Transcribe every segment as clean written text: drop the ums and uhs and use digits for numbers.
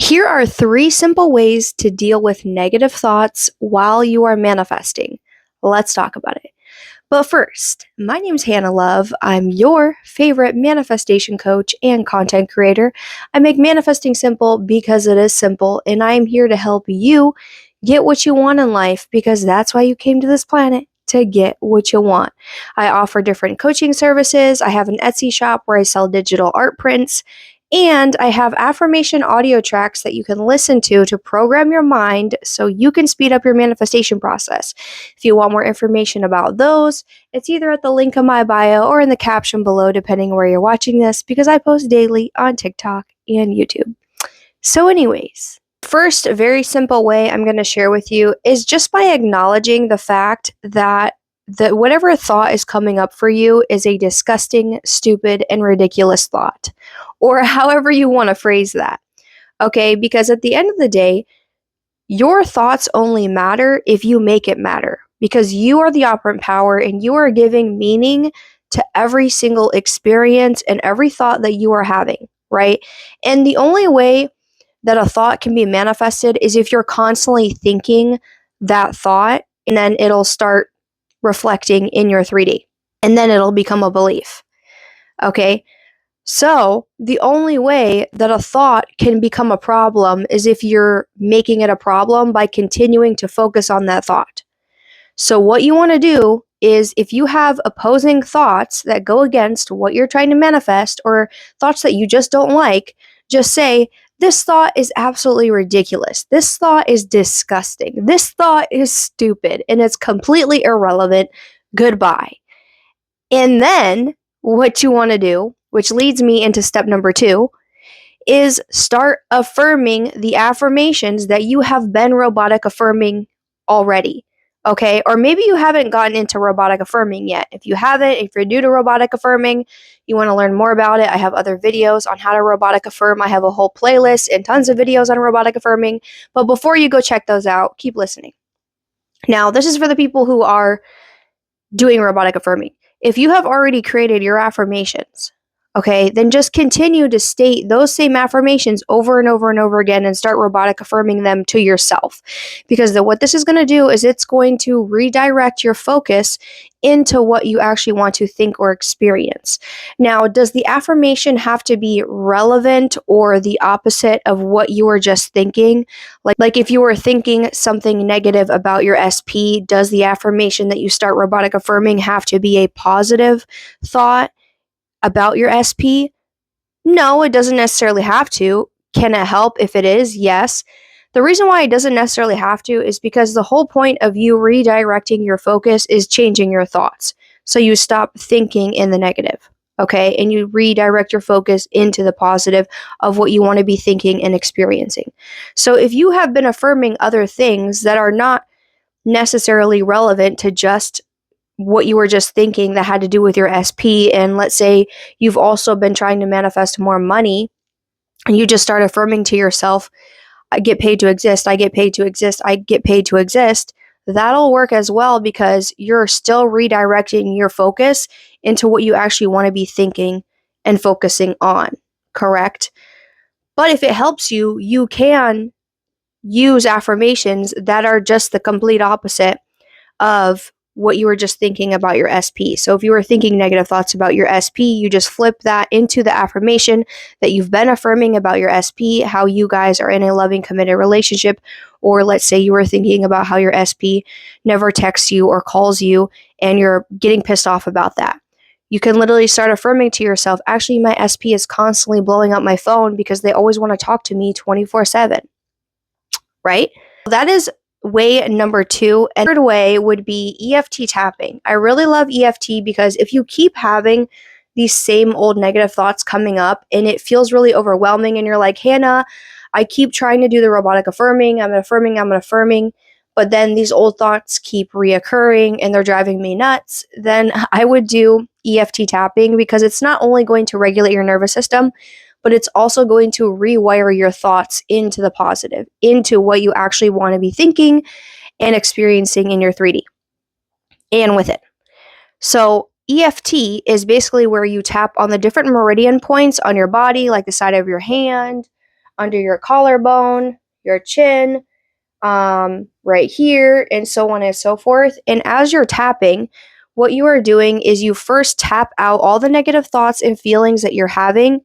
Here are 3 simple ways to deal with negative thoughts while you are manifesting. Let's talk about it. But first, my name's Hannah Love. I'm your favorite manifestation coach and content creator. I make manifesting simple because it is simple, and I'm here to help you get what you want in life because that's why you came to this planet. To get what you want. I offer different coaching services. I have an Etsy shop where I sell digital art prints. And I have affirmation audio tracks that you can listen to program your mind so you can speed up your manifestation process. If you want more information about those, it's either at the link in my bio or in the caption below, depending where you're watching this, because I post daily on TikTok and YouTube. So, anyways, first, very simple way I'm going to share with you is just by acknowledging the fact that whatever thought is coming up for you is a disgusting, stupid, and ridiculous thought, or however you want to phrase that. Okay, because at the end of the day, your thoughts only matter if you make it matter, because you are the operant power and you are giving meaning to every single experience and every thought that you are having, right? And the only way that a thought can be manifested is if you're constantly thinking that thought, and then it'll start reflecting in your 3D, and then it'll become a belief. Okay? So, the only way that a thought can become a problem is if you're making it a problem by continuing to focus on that thought. So, what you want to do is if you have opposing thoughts that go against what you're trying to manifest or thoughts that you just don't like, just say, this thought is absolutely ridiculous. This thought is disgusting. This thought is stupid and it's completely irrelevant. Goodbye. And then what you want to do, which leads me into step number 2, is start affirming the affirmations that you have been robotic affirming already. Okay, or maybe you haven't gotten into robotic affirming yet. If you haven't, if you're new to robotic affirming, you want to learn more about it, I have other videos on how to robotic affirm. I have a whole playlist and tons of videos on robotic affirming. But before you go check those out, keep listening. Now, this is for the people who are doing robotic affirming. If you have already created your affirmations, okay, then just continue to state those same affirmations over and over and over again and start robotic affirming them to yourself. Because what this is going to do is it's going to redirect your focus into what you actually want to think or experience. Now, does the affirmation have to be relevant or the opposite of what you were just thinking? Like if you were thinking something negative about your SP, does the affirmation that you start robotic affirming have to be a positive thought about your SP? No, it doesn't necessarily have to. Can it help if it is? Yes. The reason why it doesn't necessarily have to is because the whole point of you redirecting your focus is changing your thoughts. So you stop thinking in the negative, okay? And you redirect your focus into the positive of what you want to be thinking and experiencing. So if you have been affirming other things that are not necessarily relevant to just what you were just thinking that had to do with your SP, and let's say you've also been trying to manifest more money, and you just start affirming to yourself, I get paid to exist, I get paid to exist, I get paid to exist, that'll work as well because you're still redirecting your focus into what you actually want to be thinking and focusing on, correct? But if it helps you, you can use affirmations that are just the complete opposite of what you were just thinking about your SP. So if you were thinking negative thoughts about your SP, you just flip that into the affirmation that you've been affirming about your SP, how you guys are in a loving, committed relationship. Or let's say you were thinking about how your SP never texts you or calls you and you're getting pissed off about that. You can literally start affirming to yourself, actually, my SP is constantly blowing up my phone because they always want to talk to me 24/7, right? That is way number 2. And third way would be EFT tapping. I really love EFT because if you keep having these same old negative thoughts coming up and it feels really overwhelming and you're like, Hannah, I keep trying to do the robotic affirming, I'm affirming, but then these old thoughts keep reoccurring and they're driving me nuts, then I would do EFT tapping because it's not only going to regulate your nervous system, but it's also going to rewire your thoughts into the positive, into what you actually want to be thinking and experiencing in your 3D and with it. So EFT is basically where you tap on the different meridian points on your body, like the side of your hand, under your collarbone, your chin, right here, and so on and so forth. And as you're tapping, what you are doing is you first tap out all the negative thoughts and feelings that you're having.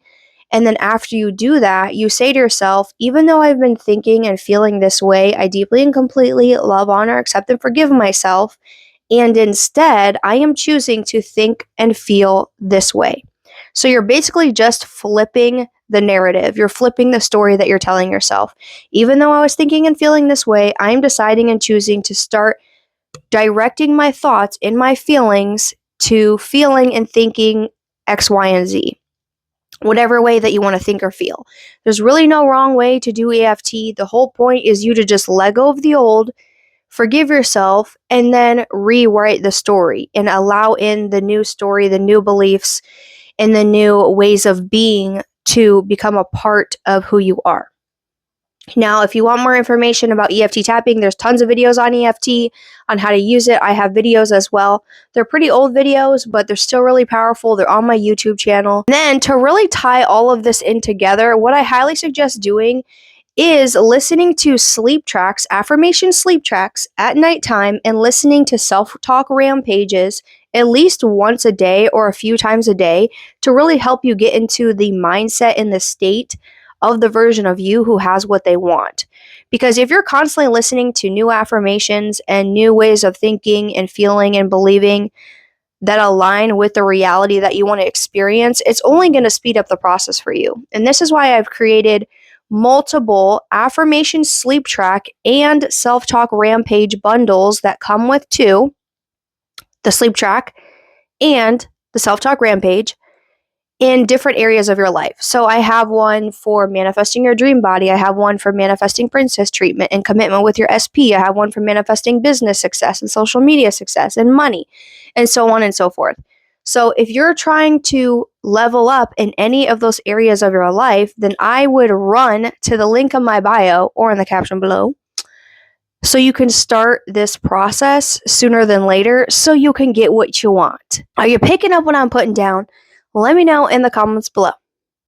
And then after you do that, you say to yourself, even though I've been thinking and feeling this way, I deeply and completely love, honor, accept, and forgive myself. And instead, I am choosing to think and feel this way. So you're basically just flipping the narrative. You're flipping the story that you're telling yourself. Even though I was thinking and feeling this way, I'm deciding and choosing to start directing my thoughts and my feelings to feeling and thinking X, Y, and Z. Whatever way that you want to think or feel. There's really no wrong way to do EFT. The whole point is you to just let go of the old, forgive yourself, and then rewrite the story and allow in the new story, the new beliefs, and the new ways of being to become a part of who you are. Now, if you want more information about EFT tapping, there's tons of videos on EFT, on how to use it. I have videos as well. They're pretty old videos, but they're still really powerful. They're on my YouTube channel. And then to really tie all of this in together, what I highly suggest doing is listening to sleep tracks, affirmation sleep tracks at nighttime, and listening to self-talk rampages at least once a day or a few times a day to really help you get into the mindset and the state of the version of you who has what they want. Because if you're constantly listening to new affirmations and new ways of thinking and feeling and believing that align with the reality that you want to experience, it's only going to speed up the process for you. And this is why I've created multiple affirmation sleep track and self-talk rampage bundles that come with two, the sleep track and the self-talk rampage, in different areas of your life. So I have one for manifesting your dream body. I have one for manifesting princess treatment and commitment with your SP. I have one for manifesting business success and social media success and money, and so on and so forth. So if you're trying to level up in any of those areas of your life, then I would run to the link in my bio or in the caption below so you can start this process sooner than later so you can get what you want. Are you picking up what I'm putting down? Let me know in the comments below.